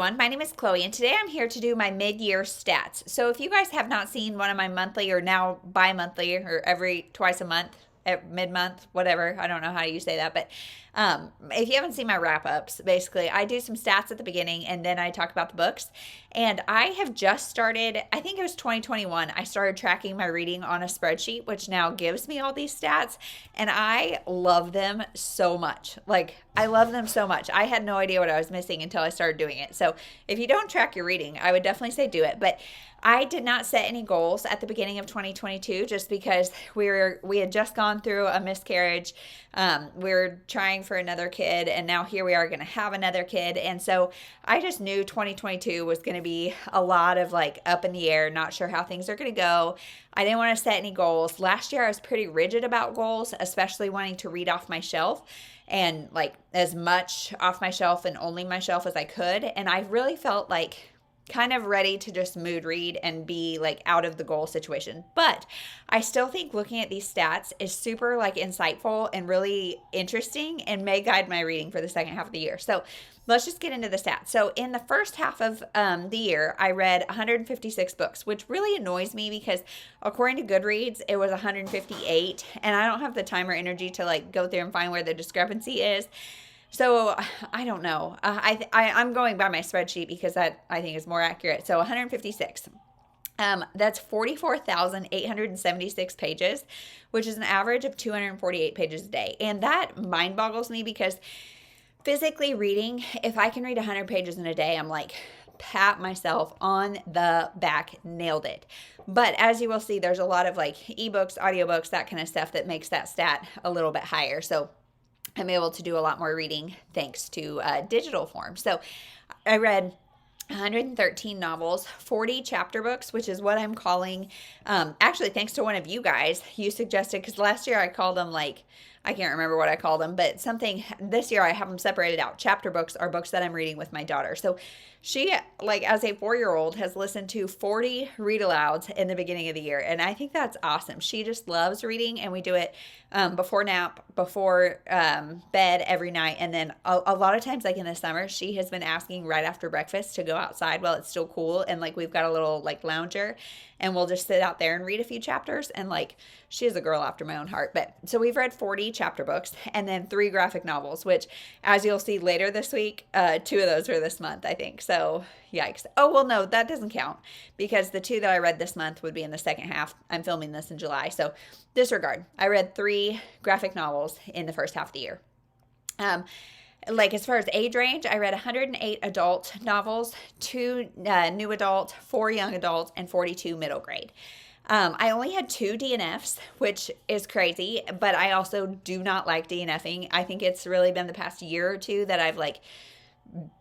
everyone. My name is Chloe, and today I'm here to do my mid-year stats. So if you guys have not seen one of my monthly or now bi-monthly or every twice a month, mid-month, whatever, I don't know how you say that, but if you haven't seen my wrap-ups, basically I do some stats at the beginning and then I talk about the books. And I have just started, I think it was 2021, I started tracking my reading on a spreadsheet, which now gives me all these stats, and I love them so much. Like, I love them so much. I had no idea what I was missing until I started doing it. So if you don't track your reading, I would definitely say do it. But I did not set any goals at the beginning of 2022 just because we had just gone through a miscarriage. We were trying for another kid, and now here we are going to have another kid. And so I just knew 2022 was going to be a lot of like up in the air, not sure how things are going to go. I didn't want to set any goals. Last year I was pretty rigid about goals, especially wanting to read off my shelf and like as much off my shelf and only my shelf as I could. And I really felt like kind of ready to just mood read and be like out of the goal situation. But I still think looking at these stats is super like insightful and really interesting and may guide my reading for the second half of the year. So let's just get into the stats. So in the first half of the year, I read 156 books, which really annoys me because according to Goodreads, it was 158, and I don't have the time or energy to like go through and find where the discrepancy is. So I don't know. I'm going by my spreadsheet because that I think is more accurate. So 156. That's 44,876 pages, which is an average of 248 pages a day. And that mind boggles me because physically reading, if I can read 100 pages in a day, I'm like, pat myself on the back, nailed it. But as you will see, there's a lot of like ebooks, audiobooks, that kind of stuff that makes that stat a little bit higher. So I'm able to do a lot more reading thanks to digital form. So I read 113 novels, 40 chapter books, which is what I'm calling, actually thanks to one of you guys, you suggested, because last year I called them like, I can't remember what I called them, but something, this year I have them separated out. Chapter books are books that I'm reading with my daughter. So she, like as a 4-year-old, has listened to 40 read alouds in the beginning of the year. And I think that's awesome. She just loves reading, and we do it before nap, before bed every night. And then a lot of times, like in the summer, she has been asking right after breakfast to go outside while it's still cool. And like we've got a little like lounger, and we'll just sit out there and read a few chapters. And like, she is a girl after my own heart. But so we've read 40 chapter books and then 3 graphic novels, which as you'll see later this week, 2 of those were this month, I think. So yikes. Oh, well, no, that doesn't count because the 2 that I read this month would be in the second half. I'm filming this in July. So disregard. I read 3 graphic novels in the first half of the year. Like as far as age range, I read 108 adult novels, 2 new adult, 4 young adult, and 42 middle grade. I only had 2 DNFs, which is crazy, but I also do not like DNFing. I think it's really been the past year or 2 that I've like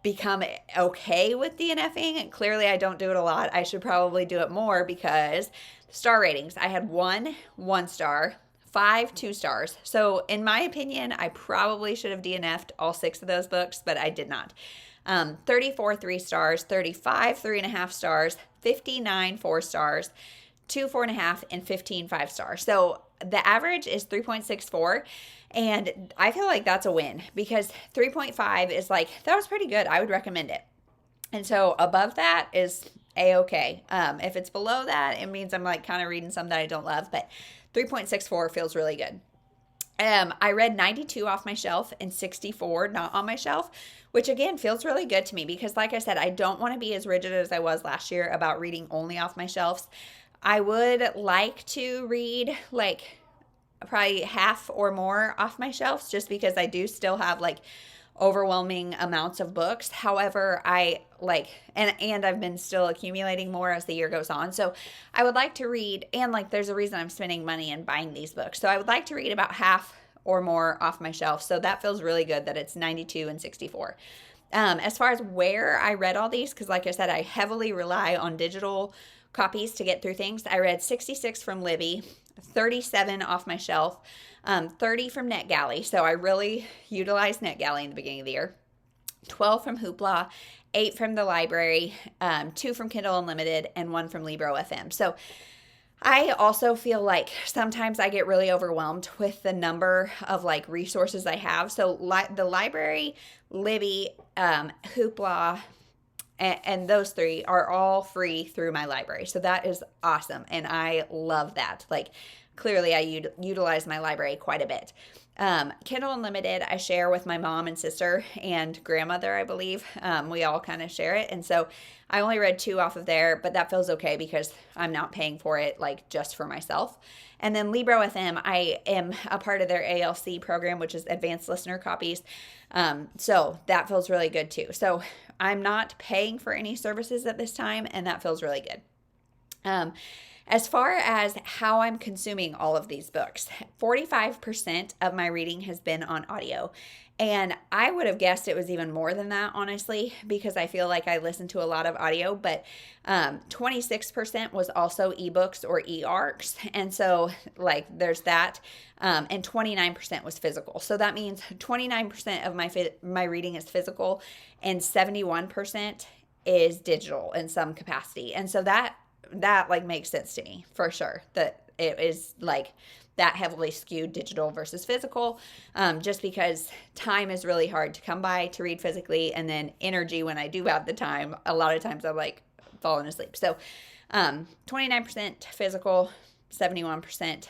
become okay with DNFing. Clearly, I don't do it a lot. I should probably do it more because star ratings. I had 1 1-star, 5 2 stars. So in my opinion, I probably should have DNF'd all 6 of those books, but I did not. 34 3 stars, 35 3.5 stars, 59 4 stars, 2 4.5, and 15 5 stars. So the average is 3.64, and I feel like that's a win because 3.5 is like, that was pretty good. I would recommend it. And so above that is A-okay. If it's below that, it means I'm like kind of reading some that I don't love, but 3.64 feels really good. I read 92 off my shelf and 64 not on my shelf, which again feels really good to me because like I said, I don't want to be as rigid as I was last year about reading only off my shelves. I would like to read like probably half or more off my shelves just because I do still have like overwhelming amounts of books. However, I like, and I've been still accumulating more as the year goes on. So I would like to read, and like there's a reason I'm spending money and buying these books. So I would like to read about half or more off my shelf. So that feels really good that it's 92 and 64. As far as where I read all these, because like I said, I heavily rely on digital copies to get through things. I read 66 from Libby, 37 off my shelf, 30 from NetGalley. So I really utilized NetGalley in the beginning of the year. 12 from Hoopla, 8 from the library, 2 from Kindle Unlimited, and 1 from Libro FM. So I also feel like sometimes I get really overwhelmed with the number of like resources I have. So the library, Libby, Hoopla, And those 3 are all free through my library. So that is awesome. And I love that. Like, clearly I utilize my library quite a bit. Kindle Unlimited, I share with my mom and sister and grandmother, I believe. We all kind of share it. And so I only read 2 off of there, but that feels okay because I'm not paying for it, like, just for myself. And then Libro.fm, I am a part of their ALC program, which is Advanced Listener Copies. So that feels really good too. So I'm not paying for any services at this time, and that feels really good. As far as how I'm consuming all of these books, 45% of my reading has been on audio. And I would have guessed it was even more than that, honestly, because I feel like I listen to a lot of audio, but 26% was also ebooks or e-arcs. And so, like, there's that. And 29% was physical. So that means 29% of my reading is physical and 71% is digital in some capacity. And so that like makes sense to me for sure, that it is like that heavily skewed digital versus physical, just because time is really hard to come by to read physically, and then energy when I do have the time, a lot of times I'm like falling asleep. So 29% physical, 71%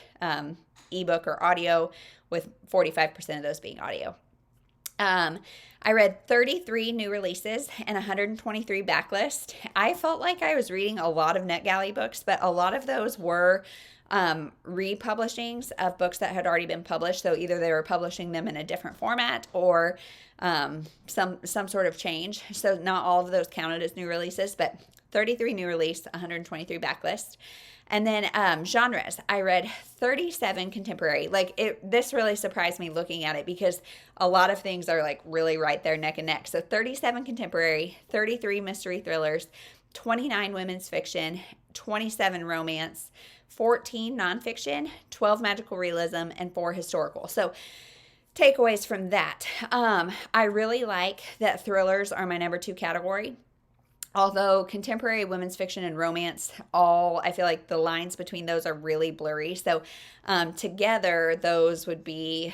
ebook or audio, with 45% of those being audio. I read 33 new releases and 123 backlist. I felt like I was reading a lot of NetGalley books, but a lot of those were republishings of books that had already been published. So either they were publishing them in a different format or some sort of change. So not all of those counted as new releases, but 33 new release, 123 backlist. And then genres, I read 37 contemporary. This really surprised me looking at it because a lot of things are like really right there neck and neck. So 37 contemporary, 33 mystery thrillers, 29 women's fiction, 27 romance, 14 nonfiction, 12 magical realism, and 4 historical. So takeaways from that. I really like that thrillers are my number 2 category. Although contemporary women's fiction and romance, I feel like the lines between those are really blurry. So together, those would be,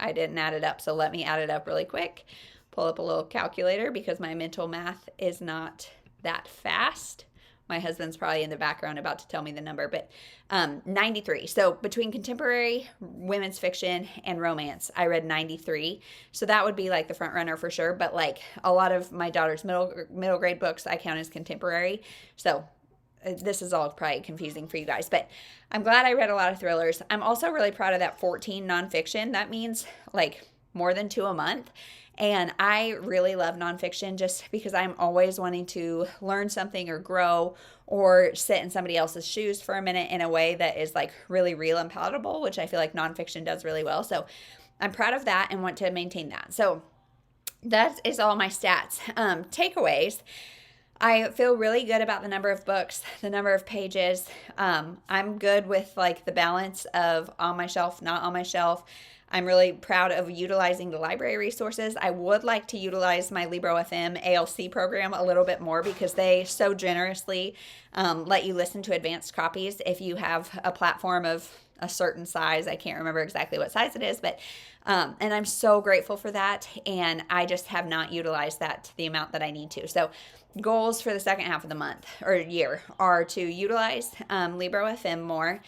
I didn't add it up, so let me add it up really quick. Pull up a little calculator because my mental math is not that fast. My husband's probably in the background about to tell me the number, but 93. So between contemporary, women's fiction, and romance, I read 93. So that would be like the front runner for sure. But like a lot of my daughter's middle grade books, I count as contemporary. So this is all probably confusing for you guys, but I'm glad I read a lot of thrillers. I'm also really proud of that 14 nonfiction. That means like more than 2 a month. And I really love nonfiction just because I'm always wanting to learn something or grow or sit in somebody else's shoes for a minute in a way that is like really real and palatable, which I feel like nonfiction does really well. So I'm proud of that and want to maintain that. So that is all my stats. Takeaways. I feel really good about the number of books, the number of pages. I'm good with like the balance of on my shelf, not on my shelf. I'm really proud of utilizing the library resources. I would like to utilize my Libro.fm ALC program a little bit more because they so generously let you listen to advanced copies if you have a platform of a certain size. I can't remember exactly what size it is, but and I'm so grateful for that. And I just have not utilized that to the amount that I need to. So goals for the second half of the month or year are to utilize Libro.fm more.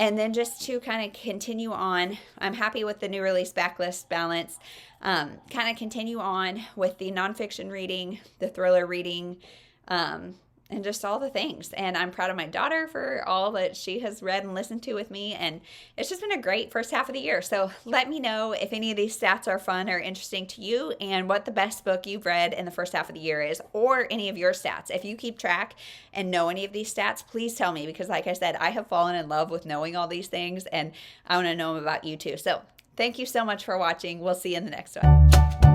And then just to kind of continue on, I'm happy with the new release backlist balance, kind of continue on with the nonfiction reading, the thriller reading, and just all the things. And I'm proud of my daughter for all that she has read and listened to with me. And it's just been a great first half of the year. So let me know if any of these stats are fun or interesting to you and what the best book you've read in the first half of the year is, or any of your stats. If you keep track and know any of these stats, please tell me, because like I said, I have fallen in love with knowing all these things and I want to know about you too. So thank you so much for watching. We'll see you in the next one.